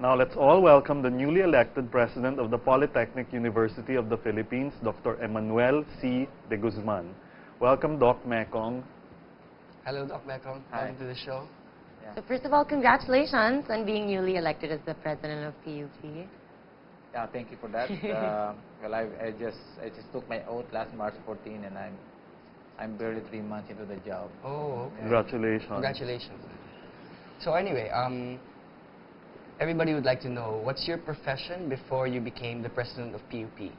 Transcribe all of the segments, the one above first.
Now let's all welcome the newly elected President of the Polytechnic University of the Philippines, Dr. Emanuel C. de Guzman. Welcome, Doc Mekong. Hello, Doc Mekong. Welcome to the show. Yeah. So first of all, congratulations on being newly elected as the President of PUP. Yeah, thank you for that. Well, I just took my oath last March 14, and I'm barely 3 months into the job. Oh, okay. Congratulations. Congratulations. So anyway, everybody would like to know, what's your profession before you became the president of PUP?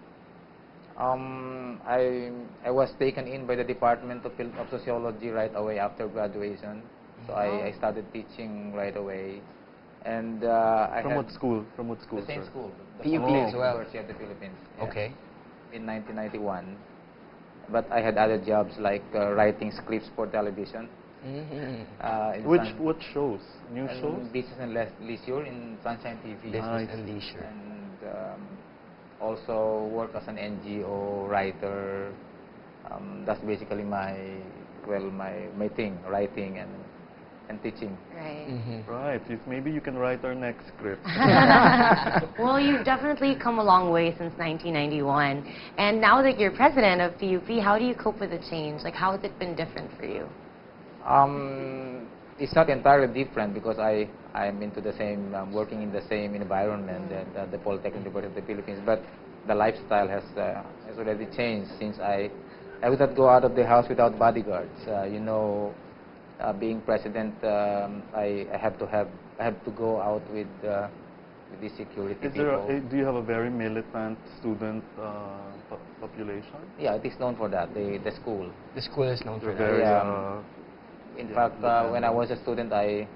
I was taken in by the Department of Sociology right away after graduation. So I started teaching right away. And From what school? From what school, The same sir? school. The PUP as well. University of the Philippines. Yeah, Okay. in 1991. But I had other jobs like writing scripts for television. What shows? New shows? Business and Leisure in Sunshine TV. Business and Leisure. And also work as an NGO writer. That's basically my thing, writing and teaching. Right. Right. Maybe you can write our next script. Well, you've definitely come a long way since 1991. And now that you're president of PUP, how do you cope with the change? Like, how has it been different for you? It's not entirely different because I'm into the same, working in the same environment that the Polytechnic University of the Philippines. But the lifestyle has already changed since I would not go out of the house without bodyguards. You know, being president, I have to go out with the security people. Do you have a very militant student population? Yeah, it is known for that. The school. The school is known for that. Very, in fact, when I was a student, I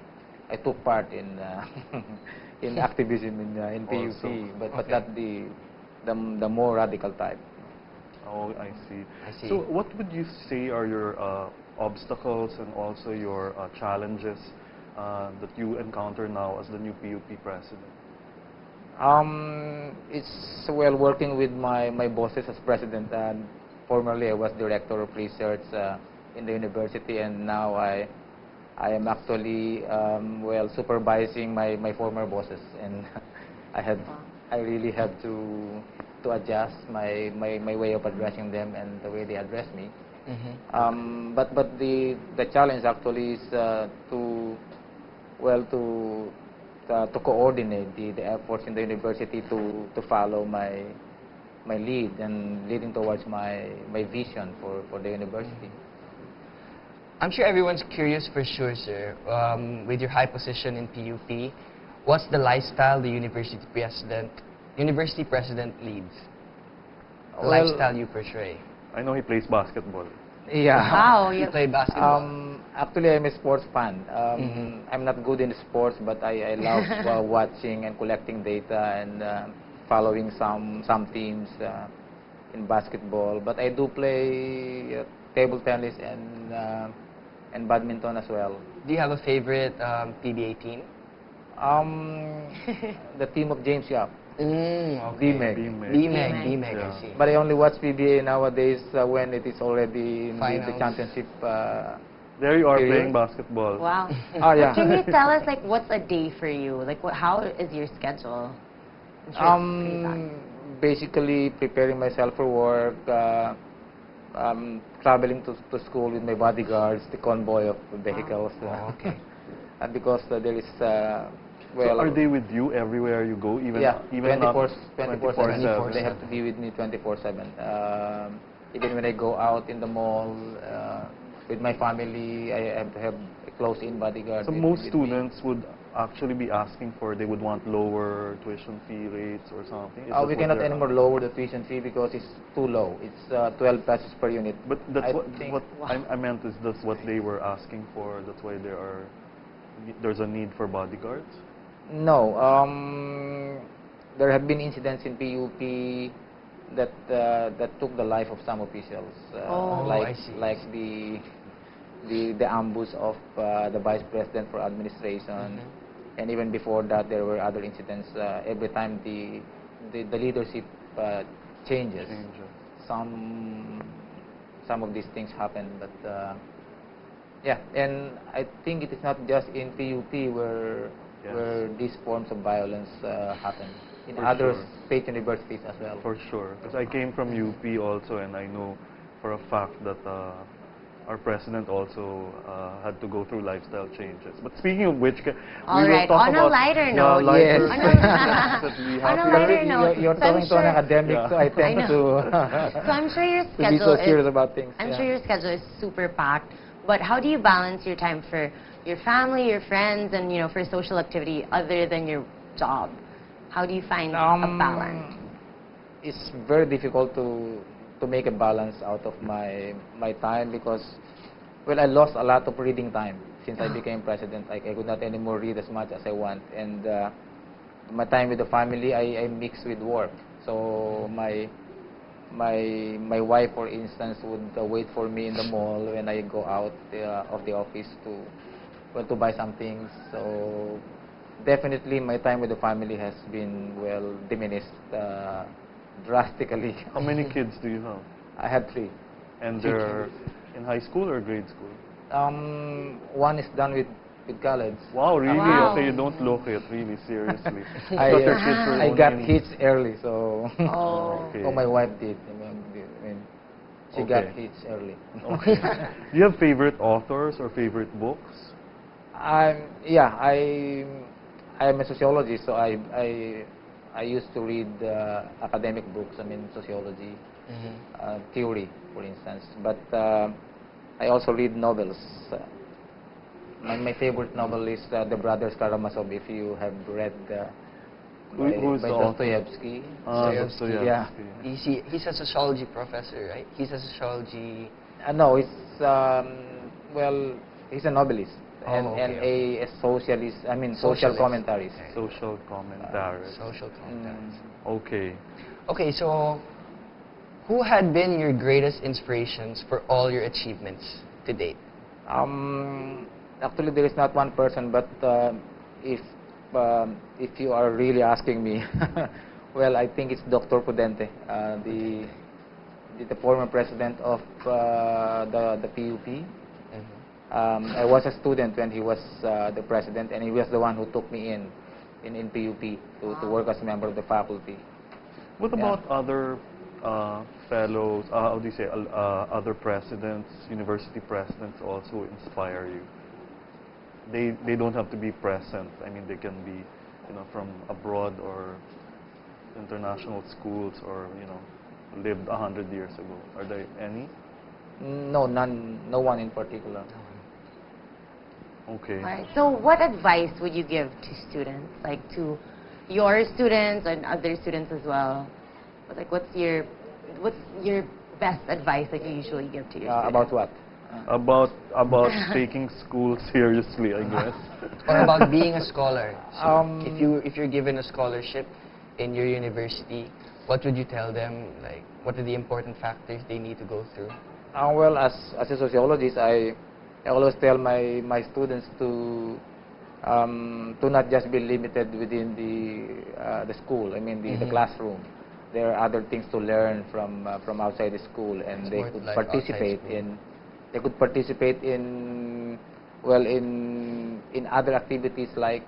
took part in in activism in PUP, but not the more radical type. Oh, I see. I see. So what would you say are your obstacles and also your challenges that you encounter now as the new PUP president? It's working with my bosses as president, and formerly I was director of research in the university, and now I am actually supervising my former bosses, and I really have to adjust my way of addressing them and the way they address me. But the challenge actually is to coordinate the efforts in the university to follow my lead and leading towards my vision for the university. I'm sure everyone's curious for sure, sir. With your high position in PUP, what's the lifestyle the university president leads? The lifestyle you portray. I know he plays basketball. Yeah. Wow, you play basketball. Actually, I'm a sports fan. I'm not good in sports, but I love watching and collecting data and following some teams in basketball. But I do play table tennis and badminton as well. Do you have a favorite PBA team? The team of James Yap. Okay. BMEG. I see. But I only watch PBA nowadays when it is already in the championship. There you are period. playing basketball. Wow. Oh, yeah. Can you tell us, like, what's a day for you? Like, how is your schedule? Basically preparing myself for work, traveling to school with my bodyguards, the convoy of vehicles. Okay. And because there is, so are they with you everywhere you go, even 24/7? They have to be with me 24/7. Even when I go out in the mall with my family, I have to have a close-in bodyguard. So most students would actually be asking they would want lower tuition fee rates or something? We cannot anymore lower the tuition fee because it's too low. It's 12 pesos per unit. But that's what I meant is that's what they were asking for. That's why there's a need for bodyguards? No. There have been incidents in PUP that took the life of some officials. I see. Like the ambush of the vice president for administration. And even before that, there were other incidents. Every time the leadership changes, some of these things happen. But yeah, and I think it is not just in PUP where Yes. where these forms of violence happen in For other sure. state universities as well. For sure, because I came from UP also, and I know for a fact that our president also had to go through lifestyle changes. But speaking of which, All we will right, talk on a about lighter the note, lighter Yes. that we On have a here. lighter note, You're so I'm talking to an sure- academic, Yeah. so I tend I to So I'm sure your to be schedule so serious is. about things. I'm yeah. sure your schedule is super packed. But how do you balance your time for your family, your friends, and for social activity other than your job? How do you find a balance? It's very difficult to make a balance out of my time because, well, I lost a lot of reading time since I became president. I could not anymore read as much as I want, and my time with the family I mix with work. So my wife, for instance, would wait for me in the mall when I go out of the office to buy some things. So definitely my time with the family has been diminished drastically. How many kids do you have? I had 3. And they're in high school or grade school? One is done with college. Wow, really? Wow. Okay, you don't look it, really, seriously. I, Because your kids were I only got in- hitched early, so Oh. Okay. my wife did. I mean, she got Okay. hitched early. Okay. Do you have favorite authors or favorite books? I am a sociologist, so I used to read academic books. I mean, sociology, theory, for instance. But I also read novels. My favorite novel is The Brothers Karamazov. If you have read Who's by the author? Dostoevsky. Dostoevsky. Yeah. He's a sociology professor, right? He's a sociology. No, it's he's a novelist Oh, and okay, a socialist. I mean, social Socialist. commentaries. Social commentaries. Social commentaries. Okay. Okay, so who had been your greatest inspirations for all your achievements to date? Actually, there is not one person, but if you are really asking me, well, I think it's Dr. Prudente, the former president of the PUP. I was a student when he was the president, and he was the one who took me in PUP to work as a member of the faculty. What Yeah. about other fellows, how do you say, other presidents, university presidents also inspire you? They don't have to be present. I mean, they can be, from abroad or international schools or, lived 100 years ago. Are there any? No, none, no one in particular. Okay. All right. So what advice would you give to students, like to your students and other students as well? Like, what's your best advice that you usually give to your students? About what? About taking school seriously, I guess. Or about being a scholar? So Um, if you're given a scholarship in your university, what would you tell them? Like, what are the important factors they need to go through? Well, as a sociologist, I always tell my students to not just be limited within the school. I mean, the classroom. There are other things to learn from outside the school, and they Sport could life participate outside school. in other activities like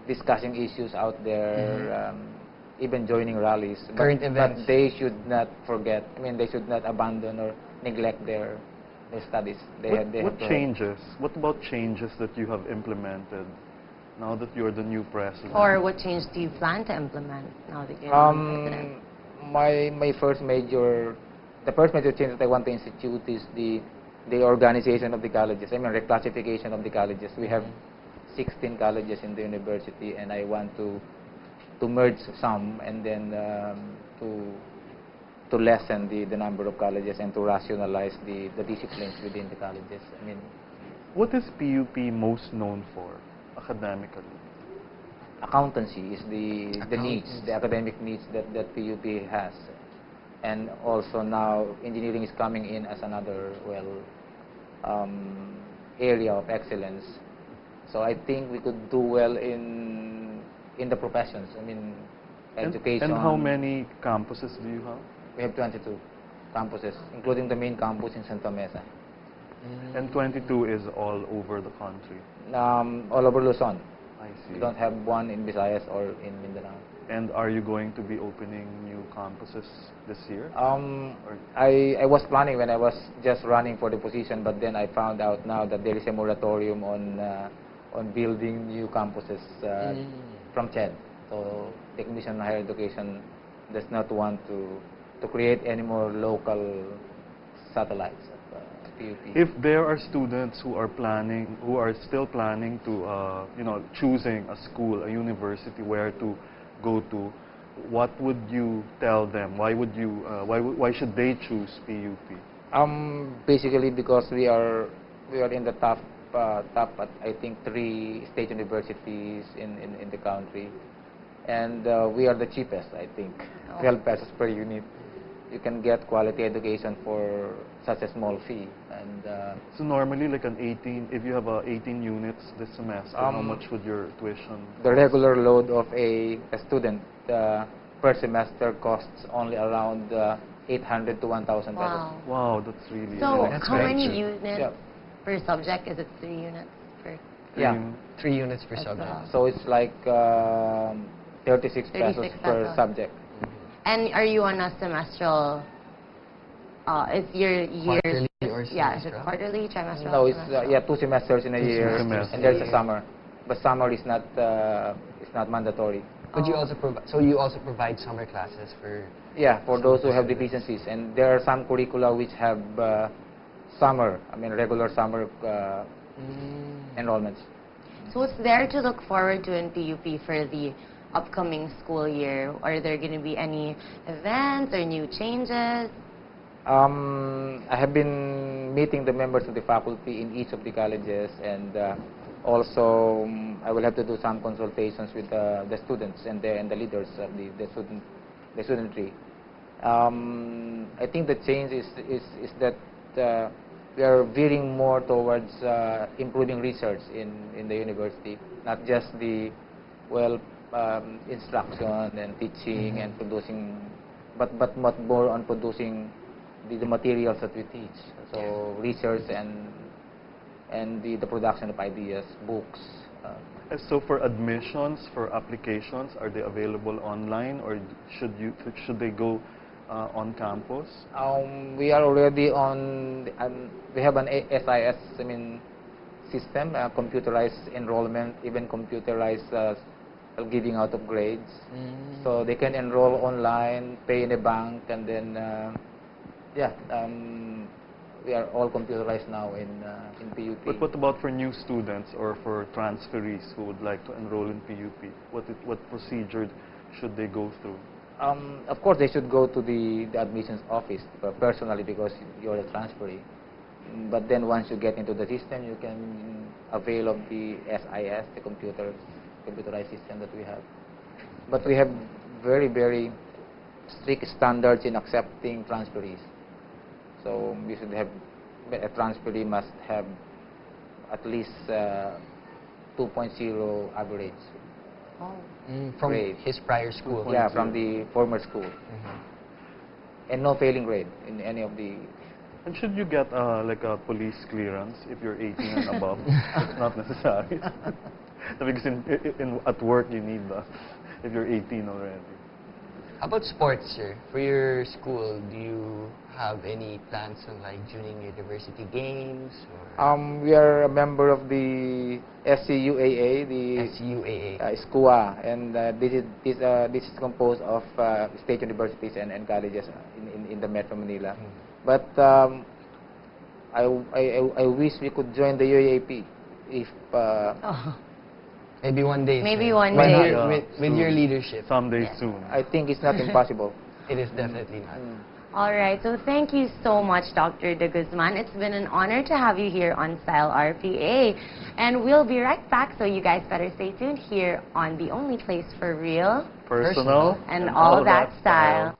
discussing issues out there, even joining rallies. Current events. But they should not forget. I mean, they should not abandon or neglect their studies. They have What to changes? What about changes that you have implemented now that you're the new president? Or what change do you plan to implement now that you're the new president? My first major change that I want to institute is the organization of the colleges. I mean, reclassification of the colleges. We have 16 colleges in the university, and I want to merge some, and then to lessen the number of colleges and to rationalize the disciplines within the colleges. I mean, What is PUP most known for academically? accountancy is the needs, the academic needs that PUP has, and also now engineering is coming in as another area of excellence. So I think we could do well in the professions. I mean, education. And how many campuses do you have? We have 22 campuses, including the main campus in Santa Mesa. And 22 is all over the country. All over Luzon. I We see. don't have one in Visayas or in Mindanao. And are you going to be opening new campuses this year? I was planning when I was just running for the position, but then I found out now that there is a moratorium on building new campuses from CHED. So the Commission on Higher Education does not want to create any more local satellites of PUP. If there are students who are still planning to, choosing a school, a university where to go to, what would you tell them? Why should they choose PUP? Basically because we are in the top I think 3 state universities in the country, and we are the cheapest, I think. 12 pesos per unit. You can get quality education for such a small fee. And So normally, like if you have 18 units this semester, how much would your tuition? the regular load of a student per semester costs only around 800 to 1,000 pesos. Wow. Wow, that's really. So That's how very many cheap. units Yeah. per subject? Is it 3 units per? Yeah. 3 units per That's subject. wow. So it's like 36 pesos 36 per pesos. subject. And are you on a semestral? Is your year? Quarterly or Yeah, is it semestral? quarterly, trimestral? No, it's semestral? 2 semesters in a year, semesters. and there's Yeah. a summer. But summer is not mandatory. Could you Oh. also provide? So you also provide summer classes for? Yeah, for Summer those who have students. deficiencies, and there are some curricula which have regular summer enrollments. So what's there to look forward to in PUP for the upcoming school year? Are there going to be any events or new changes? I have been meeting the members of the faculty in each of the colleges, and also I will have to do some consultations with the students and the leaders of the studentry. I think the change is that we are veering more towards improving research in the university, not just the instruction and teaching and producing, but more on producing the materials that we teach. So research and the production of ideas, books. So for admissions, for applications, are they available online, or should they go on campus? We are already on. We have an SIS, system, computerized enrollment, even computerized giving out of grades. So they can enroll online, pay in a bank, and then we are all computerized now in PUP. But what about for new students or for transferees who would like to enroll in PUP? What procedure should they go through? Of course, they should go to the admissions office personally because you're a transferee. But then once you get into the system, you can avail of the SIS, the computerized system that we have. But we have very, very strict standards in accepting transferees. So we should have, a transferee must have at least 2.0 average. Oh. From Grade. his prior school. Yeah, from the former school. And no failing grade in any of the... And should you get like a police clearance if you're 18 and above? It's not necessary. Because at work you need that if you're 18 already. How about sports, sir? For your school, do you have any plans on like joining university games? Or We are a member of the SCUAA, the SUAA? SCUA, and this is composed of state universities and colleges in the Metro Manila. But I wish we could join the UAAP if Oh. Maybe one day. Maybe sir. one With day. your- with Soon. your leadership. Someday Yeah. soon. I think it's not impossible. It is definitely not. All right, so thank you so much, Dr. De Guzman. It's been an honor to have you here on Style RPA. And we'll be right back, so you guys better stay tuned here on the only place for real Personal and all that style.